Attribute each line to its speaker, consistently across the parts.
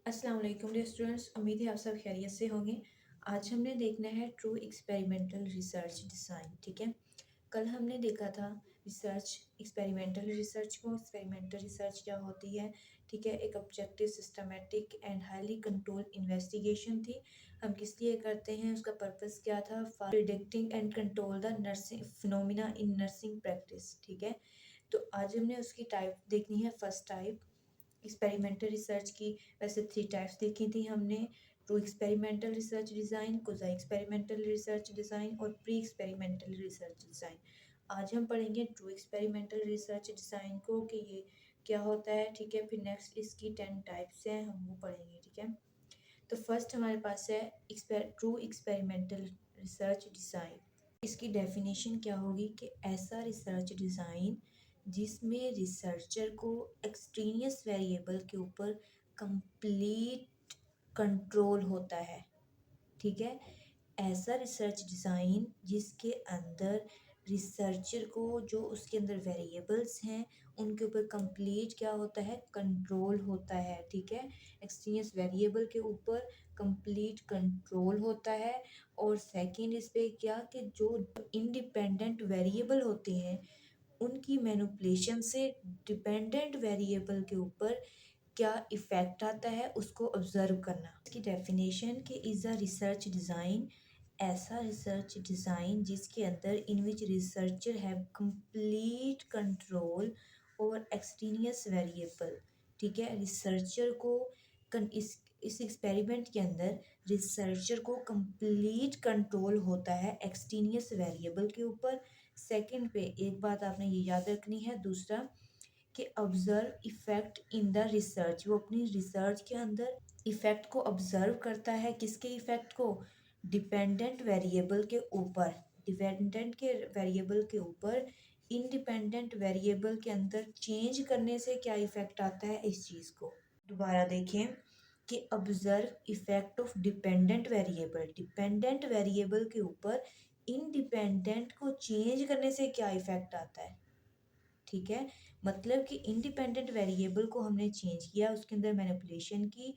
Speaker 1: अस्सलाम वालेकुम dear students, उम्मीद है आप सब खैरियत से होंगे। आज हमने देखना है ट्रू एक्सपेरिमेंटल रिसर्च डिज़ाइन। ठीक है, कल हमने देखा था एक्सपेरिमेंटल रिसर्च को। एक्सपेरिमेंटल रिसर्च क्या होती है? ठीक है, एक objective, systematic and highly controlled investigation थी। हम किस लिए करते हैं, उसका पर्पस क्या था? For predicting and control the nursing phenomena in nursing practice. ठीक है, तो आज हमने उसकी टाइप देखनी है। फर्स्ट टाइप एक्सपेरिमेंटल रिसर्च की। वैसे 3 टाइप्स देखी थी हमने: true experimental research design, quasi experimental research design और प्री एक्सपेरिमेंटल रिसर्च डिज़ाइन। आज हम पढ़ेंगे ट्रू एक्सपेरिमेंटल रिसर्च डिज़ाइन को कि ये क्या होता है। ठीक है, फिर नेक्स्ट इसकी 10 टाइप्स हैं, हम वो पढ़ेंगे। ठीक है, तो फर्स्ट हमारे पास है ट्रू एक्सपेरिमेंटल रिसर्च डिज़ाइन। इसकी डेफिनेशन क्या होगी कि ऐसा रिसर्च डिज़ाइन जिसमें रिसर्चर को एक्सट्रेनियस वेरिएबल के ऊपर कंप्लीट कंट्रोल होता है। ठीक है, ऐसा रिसर्च डिज़ाइन जिसके अंदर रिसर्चर को जो उसके अंदर वेरिएबल्स हैं उनके ऊपर कंप्लीट क्या होता है, कंट्रोल होता है। ठीक है, एक्सट्रेनियस वेरिएबल के ऊपर कंप्लीट कंट्रोल होता है। और सेकंड इस पे क्या कि जो इंडिपेंडेंट वेरिएबल होते हैं उनकी मैनिपुलेशन से डिपेंडेंट वेरिएबल के ऊपर क्या इफ़ेक्ट आता है उसको ऑब्जर्व करना। इसकी डेफिनेशन कि इज़ अ रिसर्च डिज़ाइन, ऐसा रिसर्च डिज़ाइन जिसके अंदर in which researcher have complete control over extraneous variable. ठीक है, रिसर्चर को इस एक्सपेरिमेंट के अंदर रिसर्चर को कंप्लीट कंट्रोल होता है एक्सट्रेनियस वेरिएबल के ऊपर। सेकंड पे एक बात आपने ये याद रखनी है, दूसरा कि observe effect in the research, वो अपनी रिसर्च के अंदर इफेक्ट को ऑब्जर्व करता है। किसके इफेक्ट को? डिपेंडेंट वेरिएबल के ऊपर। डिपेंडेंट के वेरिएबल के ऊपर इंडिपेंडेंट वेरिएबल के अंदर चेंज करने से क्या इफेक्ट आता है, इस चीज़ को दोबारा देखें कि observe effect of dependent variable, dependent variable के ऊपर इंडिपेंडेंट को चेंज करने से क्या इफेक्ट आता है। ठीक है, मतलब कि इंडिपेंडेंट वेरिएबल को हमने चेंज किया, उसके अंदर मैनिपुलेशन की,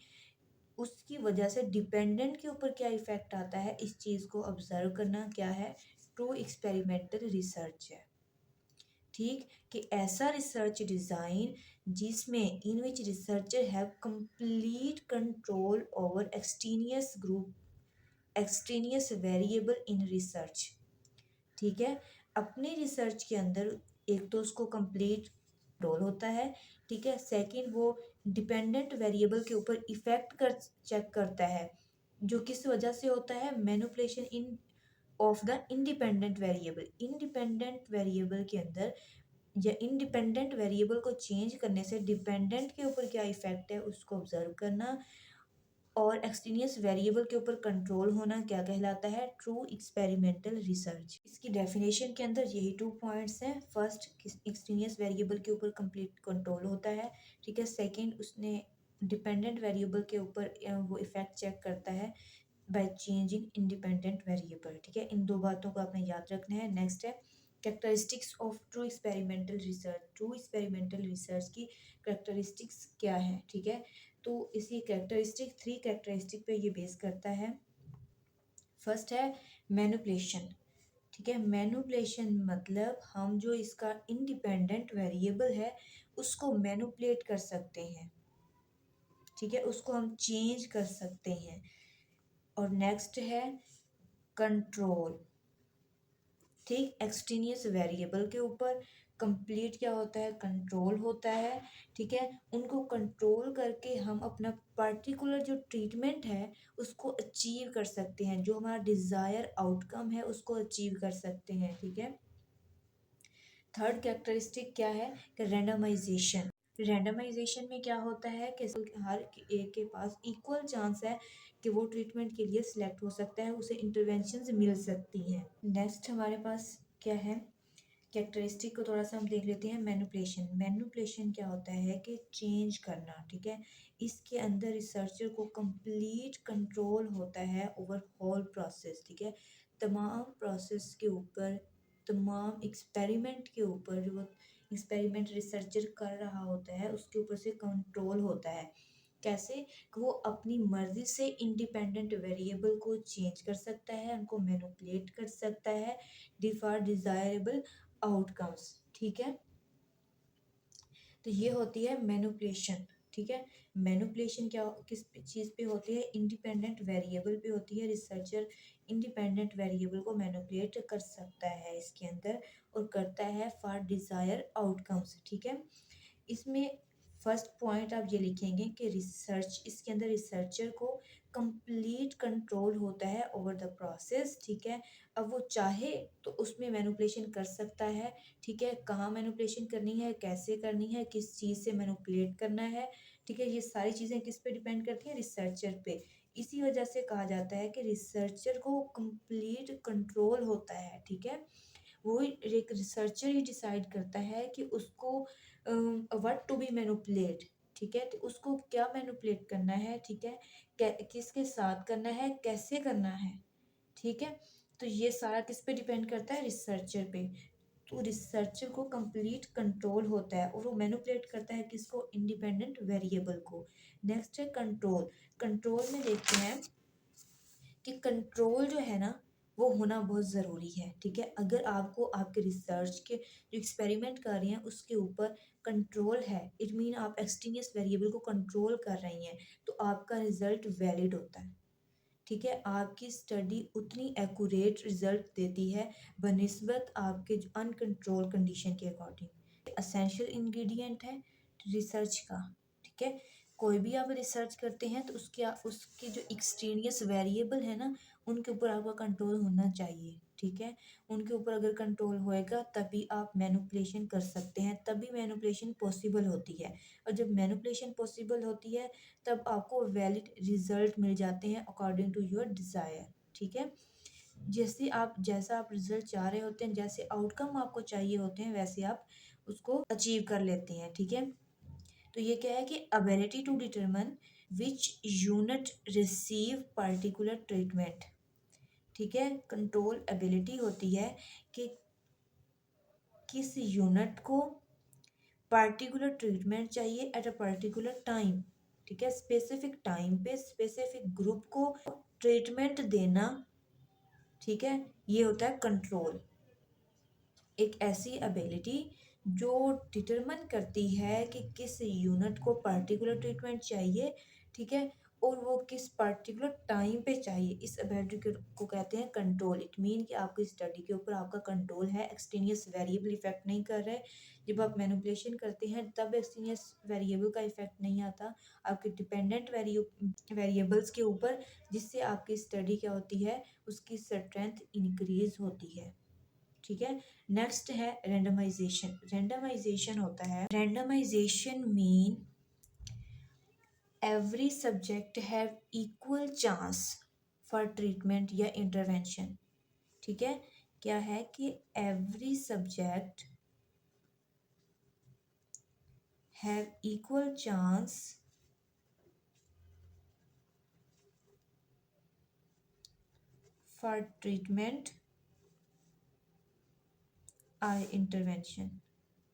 Speaker 1: उसकी वजह से डिपेंडेंट के ऊपर क्या इफेक्ट आता है, इस चीज़ को ऑब्जर्व करना क्या है, ट्रू एक्सपेरिमेंटल रिसर्च है। ठीक, कि ऐसा रिसर्च डिज़ाइन जिसमें in which researcher have complete control over extraneous variable in research. ठीक है, अपने रिसर्च के अंदर एक तो उसको कंप्लीट रोल होता है। ठीक है, सेकंड वो डिपेंडेंट वेरिएबल के ऊपर इफेक्ट कर चेक करता है, जो किस वजह से होता है, manipulation in of the independent variable. Independent variable के अंदर या इंडिपेंडेंट वेरिएबल को चेंज करने से डिपेंडेंट के ऊपर क्या इफेक्ट है उसको ऑब्जर्व करना। और एक्सट्रेनियस वेरिएबल के ऊपर कंट्रोल होना क्या कहलाता है, ट्रू एक्सपेरिमेंटल रिसर्च। इसकी डेफिनेशन के अंदर यही 2 पॉइंट्स हैं। फर्स्ट, एक्सट्रेनियस वेरिएबल के ऊपर कंप्लीट कंट्रोल होता है। ठीक है, सेकंड, उसने डिपेंडेंट वेरिएबल के ऊपर वो इफेक्ट चेक करता है बाय चेंजिंग इंडिपेंडेंट वेरिएबल। ठीक है, इन 2 बातों को आपने याद रखना है। नेक्स्ट है characteristics of true experimental research. True experimental research की कैरेक्टरिस्टिक्स क्या है? ठीक है, तो इसी कैरेक्टरिस्टिक 3 कैरेक्टरिस्टिक पे ये बेस करता है। फर्स्ट है मैनिपुलेशन। ठीक है, मैनिपुलेशन मतलब हम जो इसका इंडिपेंडेंट वेरिएबल है उसको मैनिपुलेट कर सकते हैं। ठीक है, उसको हम चेंज कर सकते हैं। और नेक्स्ट है कंट्रोल। ठीक, एक्सट्रेनियस वेरिएबल के ऊपर कंप्लीट क्या होता है, कंट्रोल होता है। ठीक है, उनको कंट्रोल करके हम अपना पर्टिकुलर जो ट्रीटमेंट है उसको अचीव कर सकते हैं, जो हमारा डिज़ायर आउटकम है उसको अचीव कर सकते हैं। ठीक है, थर्ड कैरेक्टरिस्टिक क्या है कि रैंडमाइजेशन। रैंडमाइजेशन में क्या होता है कि हर एक के पास इक्वल चांस है कि वो ट्रीटमेंट के लिए सिलेक्ट हो सकता है, उसे इंटरवेंशंस मिल सकती हैं। नेक्स्ट हमारे पास क्या है, कैरेक्टरिस्टिक को थोड़ा सा हम देख लेते हैं। मैनिपुलेशन। मैनिपुलेशन क्या होता है कि चेंज करना। ठीक है, इसके अंदर रिसर्चर को कंप्लीट कंट्रोल होता है ओवर होल प्रोसेस। ठीक है, तमाम प्रोसेस के ऊपर, तमाम एक्सपेरिमेंट के ऊपर, जो एक्सपेरिमेंट रिसर्चर कर रहा होता है उसके ऊपर से कंट्रोल होता है। कैसे? कि वो अपनी मर्जी से इंडिपेंडेंट वेरिएबल को चेंज कर सकता है, उनको मैनिपुलेट कर सकता है फॉर डिजायरेबल आउटकम्स। ठीक है, तो ये होती है मैनिपुलेशन। ठीक है, मैनिपुलेशन क्या किस चीज़ पे होती है? इंडिपेंडेंट वेरिएबल पे होती है। रिसर्चर इंडिपेंडेंट वेरिएबल को मैनिपुलेट कर सकता है इसके अंदर, और करता है फॉर डिज़ायर आउटकम्स। ठीक है, इसमें फर्स्ट पॉइंट आप ये लिखेंगे कि रिसर्च, इसके अंदर रिसर्चर को कंप्लीट कंट्रोल होता है ओवर द प्रोसेस। ठीक है, अब वो चाहे तो उसमें मैनिपुलेशन कर सकता है। ठीक है, कहाँ मैनिपुलेशन करनी है, कैसे करनी है, किस चीज़ से मैनिपुलेट करना है। ठीक है, ये सारी चीज़ें किस पे डिपेंड करती हैं? रिसर्चर पे। इसी वजह से कहा जाता है कि रिसर्चर को कंप्लीट कंट्रोल होता है। ठीक है, वो एक रिसर्चर ही डिसाइड करता है कि उसको व्हाट टू बी मैनिपुलेट। ठीक है, तो उसको क्या मैनिपुलेट करना है। ठीक है, किसके साथ करना है, कैसे करना है। ठीक है, तो ये सारा किस पे डिपेंड करता है? रिसर्चर पे। तो रिसर्चर को कंप्लीट कंट्रोल होता है और वो मैनिपुलेट करता है किसको? इंडिपेंडेंट वेरिएबल को। नेक्स्ट है कंट्रोल। कंट्रोल में देखते हैं कि कंट्रोल जो है ना, वो होना बहुत ज़रूरी है। ठीक है, अगर आपको आपके रिसर्च के जो एक्सपेरिमेंट कर रही हैं उसके ऊपर कंट्रोल है, इट मीन आप एक्सट्रेनियस वेरिएबल को कंट्रोल कर रही हैं, तो आपका रिजल्ट वैलिड होता है। ठीक है, आपकी स्टडी उतनी एक्यूरेट रिजल्ट देती है बनिस्बत आपके जो अनकंट्रोल कंडीशन के अकॉर्डिंग। असेंशियल इंग्रेडिएंट है रिसर्च का। ठीक है, कोई भी आप रिसर्च करते हैं तो उसके जो एक्सट्रेनियस वेरिएबल है ना, उनके ऊपर आपका कंट्रोल होना चाहिए। ठीक है, उनके ऊपर अगर कंट्रोल होएगा तभी आप मैनिपुलेशन कर सकते हैं, तभी मैनिपुलेशन पॉसिबल होती है। और जब मैनिपुलेशन पॉसिबल होती है तब आपको वैलिड रिजल्ट मिल जाते हैं अकॉर्डिंग टू योर डिज़ायर। ठीक है, जैसा आप रिजल्ट चाह रहे होते हैं, जैसे आउटकम आपको चाहिए होते हैं, वैसे आप उसको अचीव कर लेते हैं। ठीक है, तो ये क्या है कि ability to determine which unit receive particular treatment. ठीक है, कंट्रोल एबिलिटी होती है कि किस यूनिट को पर्टिकुलर ट्रीटमेंट चाहिए एट अ पर्टिकुलर टाइम। ठीक है, स्पेसिफिक टाइम पे स्पेसिफिक ग्रुप को ट्रीटमेंट देना। ठीक है, ये होता है कंट्रोल। एक ऐसी एबिलिटी जो डिटरमिन करती है कि किस यूनिट को पर्टिकुलर ट्रीटमेंट चाहिए। ठीक है, और वो किस पर्टिकुलर टाइम पे चाहिए, इस एबिलिटी को कहते हैं कंट्रोल। इट मीन कि आपकी स्टडी के ऊपर आपका कंट्रोल है, एक्सटेनियस वेरिएबल इफेक्ट नहीं कर रहे। जब आप मैनिपुलेशन करते हैं तब एक्सटेनियस वेरिएबल का इफेक्ट नहीं आता आपके डिपेंडेंट वेरिएबल्स के ऊपर, जिससे आपकी स्टडी क्या होती है, उसकी स्ट्रेंथ इंक्रीज होती है। ठीक है, नेक्स्ट है रेंडमाइजेशन। रेंडमाइजेशन होता है, randomisation mean every subject have equal chance for treatment या इंटरवेंशन। ठीक है, क्या है कि every subject have equal chance for treatment और इंटरवेंशन।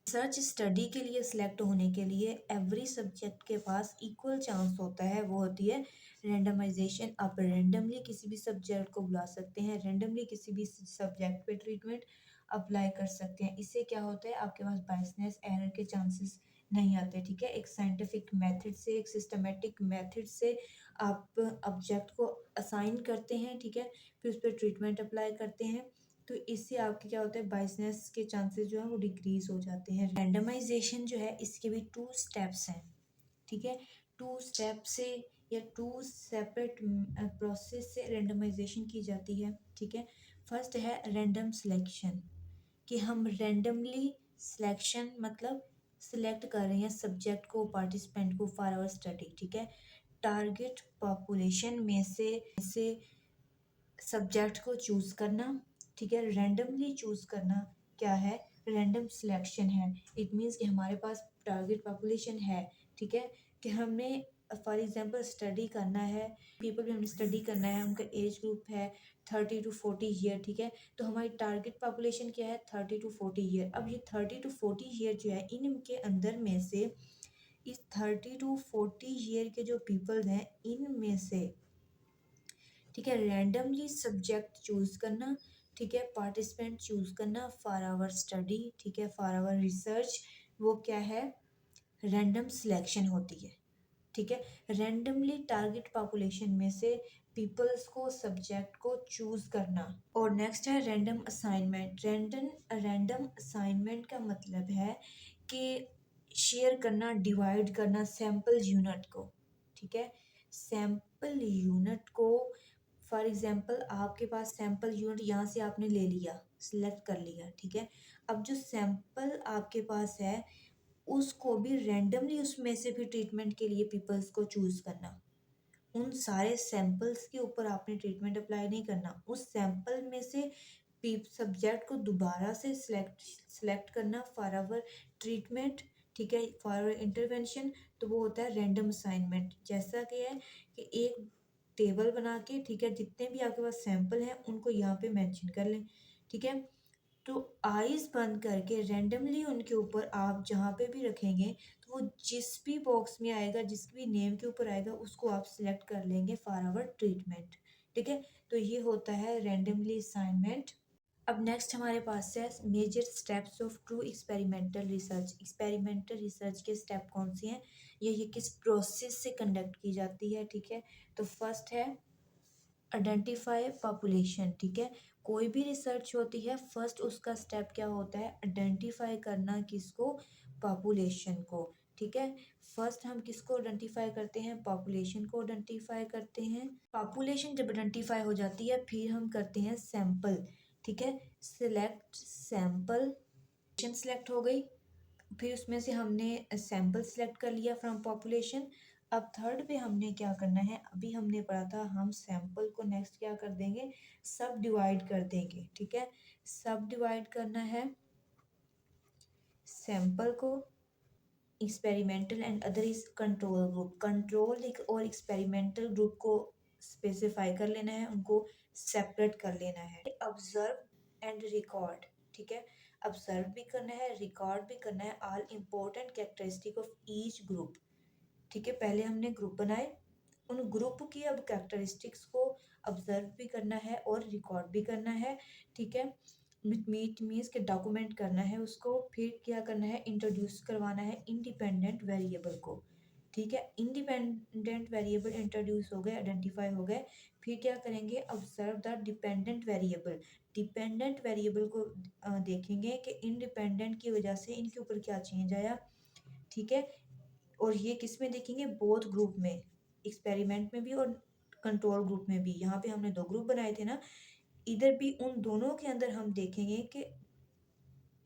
Speaker 1: रिसर्च स्टडी के लिए सिलेक्ट होने के लिए एवरी सब्जेक्ट के पास इक्वल चांस होता है, वो होती है रेंडमाइजेशन। आप रेंडमली किसी भी सब्जेक्ट को बुला सकते हैं, रेंडमली किसी भी सब्जेक्ट पे ट्रीटमेंट अप्लाई कर सकते हैं। इससे क्या होता है, आपके पास बायसनेस एरर के चांसेस नहीं आते। ठीक है, एक साइंटिफिक मेथड से, एक सिस्टमेटिक मेथड से आप ऑब्जेक्ट को असाइन करते हैं। ठीक है, फिर उस पर ट्रीटमेंट अप्लाई करते हैं, तो इससे आपके क्या होता है, बायसनेस के चांसेस जो है वो डिक्रीज हो जाते हैं। रैंडमाइजेशन जो है इसके भी 2 स्टेप्स हैं। ठीक है, 2 स्टेप से या 2 सेपरेट प्रोसेस से रैंडमाइजेशन की जाती है। ठीक है, फर्स्ट है रैंडम सिलेक्शन, कि हम रैंडमली सिलेक्शन मतलब सिलेक्ट कर रहे हैं सब्जेक्ट को, पार्टिसिपेंट को फॉर आवर स्टडी। ठीक है, टारगेट पॉपुलेशन में से सब्जेक्ट को चूज़ करना। ठीक है, रैंडमली चूज़ करना क्या है, रैंडम सिलेक्शन है। इट मीन्स कि हमारे पास टारगेट पॉपुलेशन है। ठीक है, कि हमने फॉर एग्जांपल स्टडी करना है, पीपल भी हमने स्टडी करना है, उनका एज ग्रुप है 30 to 40 ईयर। ठीक है, तो हमारी टारगेट पॉपुलेशन क्या है, 30 to 40 ईयर। अब ये 30 to 40 ईयर जो है, इनके अंदर में से इस 30 to 40 ईयर के जो पीपल हैं इनमें से, ठीक है, रैंडमली सब्जेक्ट चूज करना, ठीक है, पार्टिसिपेंट चूज करना फॉर आवर स्टडी, ठीक है, फॉर आवर रिसर्च, वो क्या है, रैंडम सिलेक्शन होती है, ठीक है। रैंडमली टारगेट पॉपुलेशन में से पीपल्स को, सब्जेक्ट को चूज करना। और नेक्स्ट है रैंडम असाइनमेंट। रैंडम असाइनमेंट का मतलब है कि शेयर करना, डिवाइड करना सैम्पल यूनिट को, ठीक है, सैम्पल यूनिट को। फॉर एग्जांपल आपके पास सैम्पल यूनिट यहाँ से आपने ले लिया, सिलेक्ट कर लिया, ठीक है। अब जो सैम्पल आपके पास है उसको भी रैंडमली उसमें से भी ट्रीटमेंट के लिए पीपल्स को चूज करना। उन सारे सैंपल्स के ऊपर आपने ट्रीटमेंट अप्लाई नहीं करना, उस सैंपल में से सब्जेक्ट को दोबारा से सिलेक्ट करना फॉर आवर ट्रीटमेंट, ठीक है, फॉर आवर इंटरवेंशन। तो वो होता है रैंडम असाइनमेंट। जैसा कि है कि एक टेबल बना के, ठीक है, जितने भी आपके पास सैंपल हैं उनको यहाँ पे मेंशन कर लें, ठीक है। तो आइज़ बंद करके रैंडमली उनके ऊपर आप जहाँ पे भी रखेंगे तो वो जिस भी बॉक्स में आएगा, जिस भी नेम के ऊपर आएगा उसको आप सिलेक्ट कर लेंगे फॉर आवर ट्रीटमेंट, ठीक है। तो ये होता है रैंडमली असाइनमेंट। अब नेक्स्ट हमारे पास है major steps of true experimental research. Experimental research के स्टेप कौन से हैं, ये किस प्रोसेस से कंडक्ट की जाती है, ठीक है। तो फर्स्ट है आइडेंटिफाई पॉपुलेशन, ठीक है। कोई भी रिसर्च होती है फर्स्ट उसका स्टेप क्या होता है, आइडेंटिफाई करना, किसको, पॉपुलेशन को, ठीक है। फर्स्ट हम किसको आइडेंटिफाई करते हैं, पॉपुलेशन को आइडेंटिफाई करते हैं। पॉपुलेशन जब आइडेंटिफाई हो जाती है फिर हम करते हैं सैंपल, ठीक है, सिलेक्ट सैंपल, सिलेक्ट हो गई, फिर उसमें से हमने सैंपल सेलेक्ट कर लिया फ्रॉम पॉपुलेशन। अब थर्ड पे हमने क्या करना है, अभी हमने पढ़ा था, हम सैंपल को नेक्स्ट क्या कर देंगे, सब डिवाइड कर देंगे, ठीक है। सब डिवाइड करना है सैंपल को, experimental and other is control group. Control और एक्सपेरिमेंटल ग्रुप को स्पेसिफाई कर लेना है, उनको सेपरेट कर लेना है। ऑब्जर्व एंड रिकॉर्ड, ठीक है, ऑब्जर्व भी करना है, रिकॉर्ड भी करना है all important characteristic of each group, ठीक है। पहले हमने ग्रुप बनाए, उन ग्रुप की अब कैरेक्टरिस्टिक्स को ऑब्जर्व भी करना है और रिकॉर्ड भी करना है, ठीक है। मीन्स के डॉक्यूमेंट करना है उसको। फिर क्या करना है, इंट्रोड्यूस करवाना है इंडिपेंडेंट वेरिएबल को, ठीक है। इंडिपेंडेंट वेरिएबल इंट्रोड्यूस हो गए, आइडेंटिफाई हो गए, फिर क्या करेंगे, observe the dependent variable. Dependent variable को देखेंगे कि इंडिपेंडेंट की वजह से इनके ऊपर क्या चेंज आया, ठीक है। और ये किस में देखेंगे, बोथ ग्रुप में, एक्सपेरिमेंट में भी और कंट्रोल ग्रुप में भी। यहाँ पे हमने दो ग्रुप बनाए थे ना, इधर भी उन दोनों के अंदर हम देखेंगे कि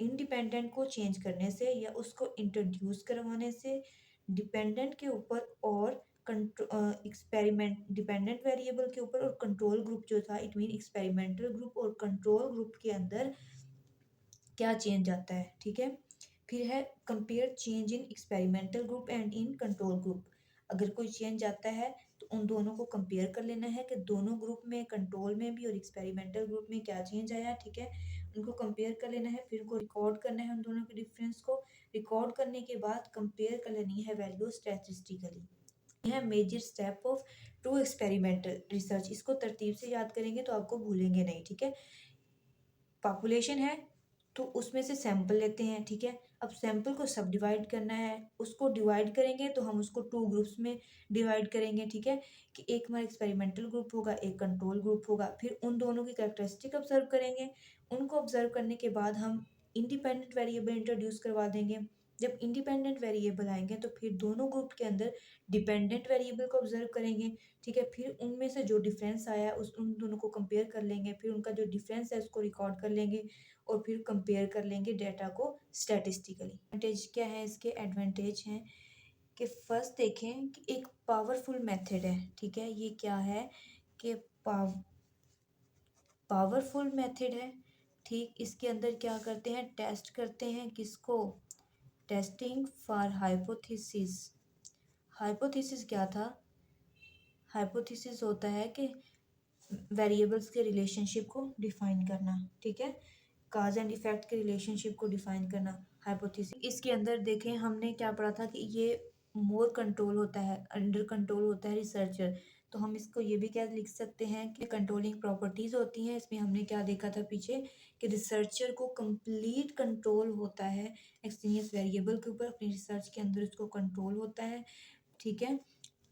Speaker 1: इंडिपेंडेंट को चेंज करने से या उसको इंट्रोड्यूस करवाने से डिपेंडेंट के ऊपर और एक्सपेरिमेंट डिपेंडेंट वेरिएबल के ऊपर और कंट्रोल ग्रुप जो था, इट मीन एक्सपेरिमेंटल ग्रुप और कंट्रोल ग्रुप के अंदर क्या चेंज आता है, ठीक है। फिर है compare change in experimental group and in control group. अगर कोई चेंज आता है तो उन दोनों को कंपेयर कर लेना है कि दोनों ग्रुप में, कंट्रोल में भी और एक्सपेरिमेंटल ग्रुप में क्या चेंज आया, ठीक है। उनको कंपेयर कर लेना है, फिर उनको रिकॉर्ड करना है उन दोनों के डिफरेंस को। रिकॉर्ड करने के बाद कंपेयर कर लेनी है वैल्यू स्टैटिस्टिकली। यह है major step of true experimental research. इसको तरतीब से याद करेंगे तो आपको भूलेंगे नहीं, ठीक है। पॉपुलेशन है तो उसमें से सैंपल लेते हैं, ठीक है। अब सैंपल को सब डिवाइड करना है, उसको डिवाइड करेंगे तो हम उसको टू ग्रुप्स में डिवाइड करेंगे, ठीक है, कि एक हमारा एक्सपेरिमेंटल ग्रुप होगा, एक कंट्रोल ग्रुप होगा। फिर उन दोनों की कैरेक्टरिस्टिक ऑब्जर्व करेंगे, उनको ऑब्जर्व करने के बाद हम इंडिपेंडेंट वेरिएबल इंट्रोड्यूस करवा देंगे। जब इंडिपेंडेंट वेरिएबल आएंगे तो फिर दोनों ग्रुप के अंदर डिपेंडेंट वेरिएबल को ऑब्जर्व करेंगे, ठीक है। फिर उनमें से जो डिफरेंस आया उस उन दोनों को कंपेयर कर लेंगे, फिर उनका जो डिफरेंस है उसको रिकॉर्ड कर लेंगे और फिर कंपेयर कर लेंगे डेटा को स्टैटिस्टिकली। एडवांटेज क्या है, इसके एडवांटेज हैं कि फर्स्ट देखें कि एक पावरफुल मेथड है, ठीक है। ये क्या है कि पावरफुल मेथड है, ठीक। इसके अंदर क्या करते हैं, टेस्ट करते हैं, किसको, टेस्टिंग फॉर हाइपोथेसिस। हाइपोथेसिस क्या था, हाइपोथेसिस होता है कि वेरिएबल्स के रिलेशनशिप को डिफाइन करना, ठीक है, काज एंड इफेक्ट के रिलेशनशिप को डिफाइन करना, हाइपोथेसिस। इसके अंदर देखें हमने क्या पढ़ा था कि ये मोर कंट्रोल होता है, अंडर कंट्रोल होता है रिसर्चर। तो हम इसको ये भी क्या लिख सकते हैं कि कंट्रोलिंग प्रॉपर्टीज होती हैं। इसमें हमने क्या देखा था पीछे कि रिसर्चर को कंप्लीट कंट्रोल होता है एक्सटेनियस वेरिएबल के ऊपर, अपनी रिसर्च के अंदर उसको कंट्रोल होता है, ठीक है।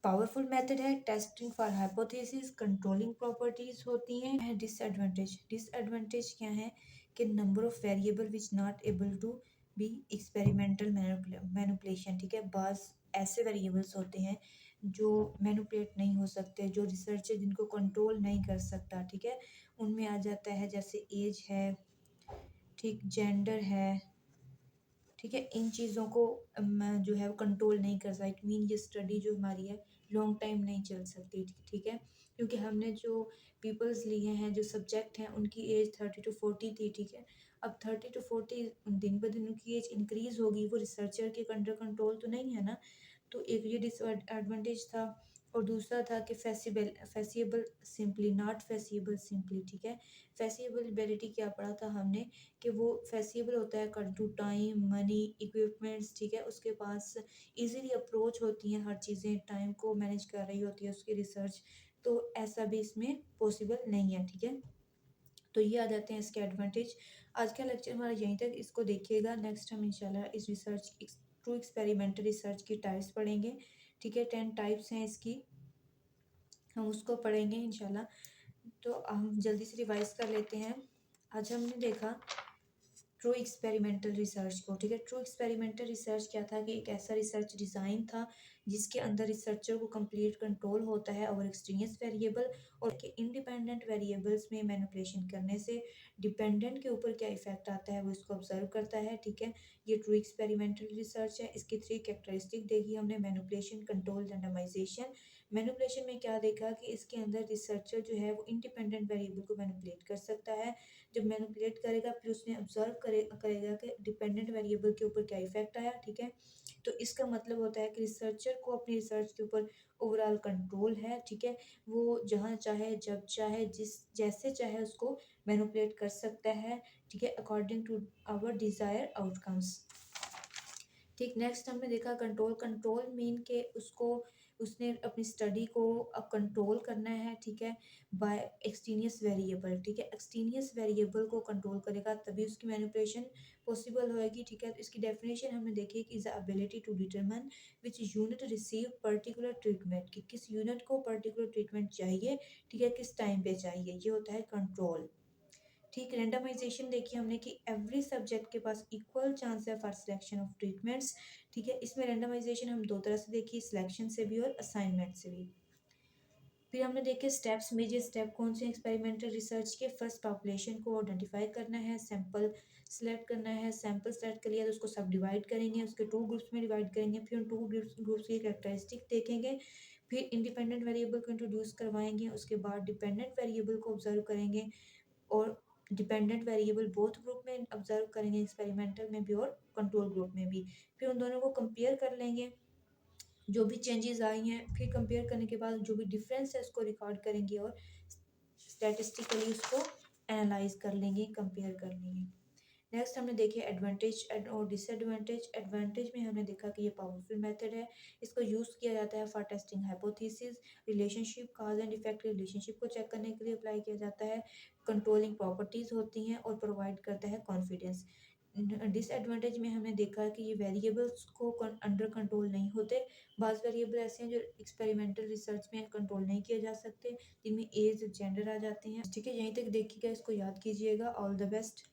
Speaker 1: पावरफुल मेथड है testing for hypothesis, controlling properties होती हैं। डिसएडवांटेज, डिसएडवांटेज क्या है कि number of variable which not able to be experimental manipulation, ठीक है। बाज ऐसे वेरिएबल्स होते हैं जो मैनिपुलेट नहीं हो सकते, जो रिसर्चर जिनको कंट्रोल नहीं कर सकता, ठीक है। उनमें आ जाता है जैसे एज है, ठीक, जेंडर है, ठीक है। इन चीज़ों को जो है वो कंट्रोल नहीं कर सकता। इट मीन ये स्टडी जो हमारी है लॉन्ग टाइम नहीं चल सकती, ठीक है। क्योंकि हमने जो पीपल्स लिए हैं, जो सब्जेक्ट हैं, उनकी एज 30 to 40 थी, ठीक है। अब 30 to 40 दिन ब दिन उनकी एज इंक्रीज होगी, वो रिसर्चर के अंडर कंट्रोल तो नहीं है ना। तो एक ये डिसएडवांटेज था। और दूसरा था कि फेसिएबल सिंपली, नॉट फेसिएबल सिंपली, ठीक है। फेसिएबलिटी क्या पढ़ा था हमने कि वो फेसिएबल होता है कर टू टाइम, मनी, इक्विपमेंट्स, ठीक है। उसके पास इजीली अप्रोच होती हैं हर चीज़ें, टाइम को मैनेज कर रही होती है उसकी रिसर्च। तो ऐसा भी इसमें पॉसिबल नहीं है, ठीक है। तो ये आ जाते हैं इसके एडवांटेज। आज का लेक्चर हमारा यहीं तक, इसको देखिएगा। नेक्स्ट हम इंशाल्लाह इस रिसर्च ट्रू एक्सपेरिमेंटल रिसर्च की टाइप्स पढ़ेंगे, ठीक है। 10 टाइप्स हैं इसकी, हम उसको पढ़ेंगे इंशाल्लाह। तो हम जल्दी से रिवाइज कर लेते हैं। आज हमने देखा ट्रू एक्सपेरिमेंटल रिसर्च को, ठीक है। ट्रू एक्सपेरिमेंटल रिसर्च क्या था कि एक ऐसा रिसर्च डिज़ाइन था जिसके अंदर रिसर्चर को कंप्लीट कंट्रोल होता है ओवर एक्सट्रीनियस वेरिएबल, और के इंडिपेंडेंट वेरिएबल्स में मैनिपुलेशन करने से डिपेंडेंट के ऊपर क्या इफेक्ट आता है वो इसको ऑब्जर्व करता है, ठीक है। ये ट्रू एक्सपेरिमेंटल रिसर्च है। इसकी 3 कैरेक्टरिस्टिक देखी हमने, मैनिपुलेशन, कंट्रोल, रैंडमाइजेशन। मैनिपुलेशन में क्या देखा कि इसके अंदर रिसर्चर जो है वो इंडिपेंडेंट वेरिएबल को मैनिपुलेट कर सकता है। जब मैनिपुलेट करेगा फिर उसने ऑब्जर्व करेगा कि डिपेंडेंट वेरिएबल के ऊपर क्या इफेक्ट आया, ठीक है। तो इसका मतलब होता है कि रिसर्चर को अपनी रिसर्च के ऊपर ओवरऑल कंट्रोल है, ठीक है। वो जहाँ चाहे, जब चाहे, जिस जैसे चाहे उसको मैनिपुलेट कर सकता है, ठीक है, according to our desire outcomes, ठीक। नेक्स्ट हमने देखा कंट्रोल। कंट्रोल मीन के उसको, उसने अपनी स्टडी को अब कंट्रोल करना है, ठीक है, बाय एक्सटीनियस वेरिएबल, ठीक है। एक्सटीनियस वेरिएबल को कंट्रोल करेगा तभी उसकी मैनिपुलेशन पॉसिबल होएगी, ठीक है। तो इसकी डेफिनेशन हमने देखी कि is the ability to determine which unit receive particular treatment, कि किस यूनिट को पर्टिकुलर ट्रीटमेंट चाहिए, ठीक है, किस टाइम पे चाहिए, ये होता है कंट्रोल, ठीक। रैंडमाइजेशन देखिए हमने कि एवरी सब्जेक्ट के पास इक्वल चांस है फॉर सिलेक्शन ऑफ ट्रीटमेंट्स, ठीक है। इसमें रैंडमाइजेशन हम दो तरह से देखिए, सिलेक्शन से भी और असाइनमेंट से भी। फिर हमने देखे स्टेप्स, मेजर स्टेप कौन से एक्सपेरिमेंटल रिसर्च के। फर्स्ट पॉपुलेशन को आइडेंटिफाई करना है, सैंपल सेलेक्ट करना है। सैंपल सेलेक्ट कर लिया तो उसको सब डिवाइड करेंगे, उसके 2 ग्रुप्स में डिवाइड करेंगे। फिर उन 2 ग्रुप्स की कैरेक्टरिस्टिक देखेंगे। फिर इंडिपेंडेंट वेरिएबल को इंट्रोड्यूस करवाएंगे, उसके बाद डिपेंडेंट वेरिएबल को ऑब्जर्व करेंगे, और डिपेंडेंट वेरिएबल बोथ ग्रुप में ऑब्जर्व करेंगे, एक्सपेरिमेंटल में भी और कंट्रोल ग्रुप में भी। फिर उन दोनों को कंपेयर कर लेंगे, जो भी चेंजेस आई हैं, फिर कंपेयर करने के बाद जो भी डिफरेंस है उसको रिकॉर्ड करेंगे और स्टैटिस्टिकली उसको एनालाइज कर लेंगे, कंपेयर कर लेंगे। नेक्स्ट हमने देखे एडवांटेज और डिसएडवांटेज। एडवांटेज में हमने देखा कि ये पावरफुल मेथड है, इसको यूज़ किया जाता है for testing hypothesis, relationship, cause and effect relationship को चेक करने के लिए अप्लाई किया जाता है। कंट्रोलिंग प्रॉपर्टीज होती हैं और प्रोवाइड करता है कॉन्फिडेंस। डिसएडवांटेज में हमने देखा कि ये वेरिएबल्स को अंडर कंट्रोल नहीं होते। बाज़ वेरिएबल ऐसे हैं जो एक्सपेरिमेंटल रिसर्च में कंट्रोल नहीं किए जा सकते, जिनमें एज, जेंडर आ जाते हैं, ठीक है। यहीं तक देखिएगा, इसको याद कीजिएगा। All the best.